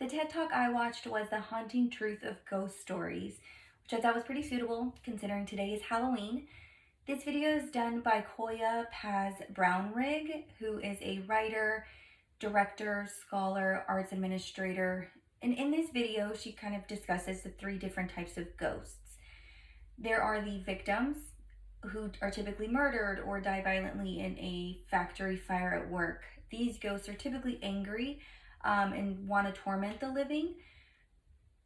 The TED Talk I watched was The Haunting Truth of Ghost Stories, which I thought was pretty suitable considering today is Halloween. This video is done by Koya Paz Brownrigg, who is a writer, director, scholar, arts administrator. And in this video, she kind of discusses the three different types of ghosts. There are the victims, who are typically murdered or die violently in a factory fire at work. These ghosts are typically angry and want to torment the living.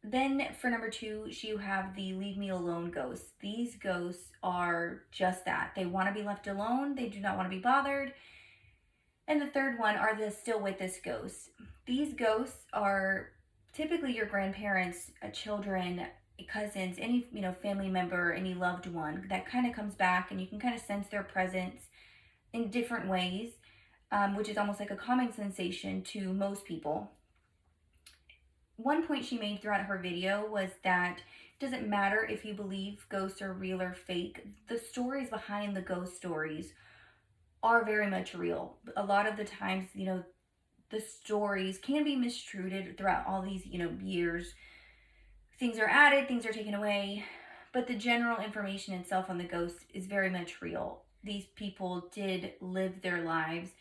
Then for number two, you have the leave me alone ghosts. These ghosts are just that. They want to be left alone. They do not want to be bothered. And the third one are the still with us ghosts. These ghosts are typically your grandparents, children, cousins, any family member, any loved one that kind of comes back, and you can kind of sense their presence in different ways, which is almost like a calming sensation to most people. One point she made throughout her video was that it doesn't matter if you believe ghosts are real or fake. The stories behind the ghost stories are very much real. A lot of the times, the stories can be mistreated throughout all these, years. Things are added, things are taken away, but the general information itself on the ghost is very much real. These people did live their lives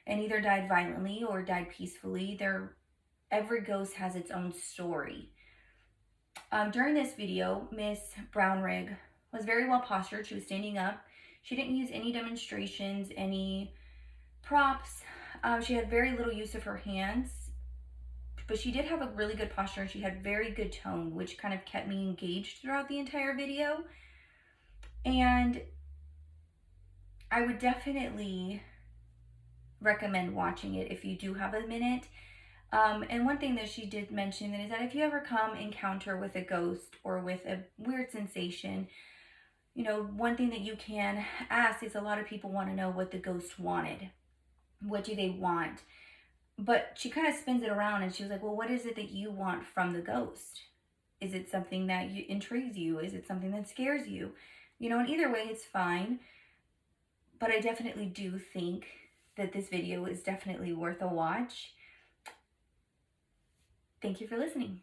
and either died violently or died peacefully. Every ghost has its own story. During this video, Miss Brownrigg was very well postured. She was standing up. She didn't use any demonstrations, any props. She had very little use of her hands, but she did have a really good posture and she had very good tone, which kind of kept me engaged throughout the entire video. And I would definitely recommend watching it if you do have a minute. And one thing that she did mention is that if you ever come encounter with a ghost or with a weird sensation, one thing that you can ask is, a lot of people want to know what the ghost wanted. What do they want? But she kind of spins it around and she was like, well, what is it that you want from the ghost? Is it something that intrigues you? Is it something that scares you? And either way, it's fine. But I definitely do think that this video is definitely worth a watch. Thank you for listening.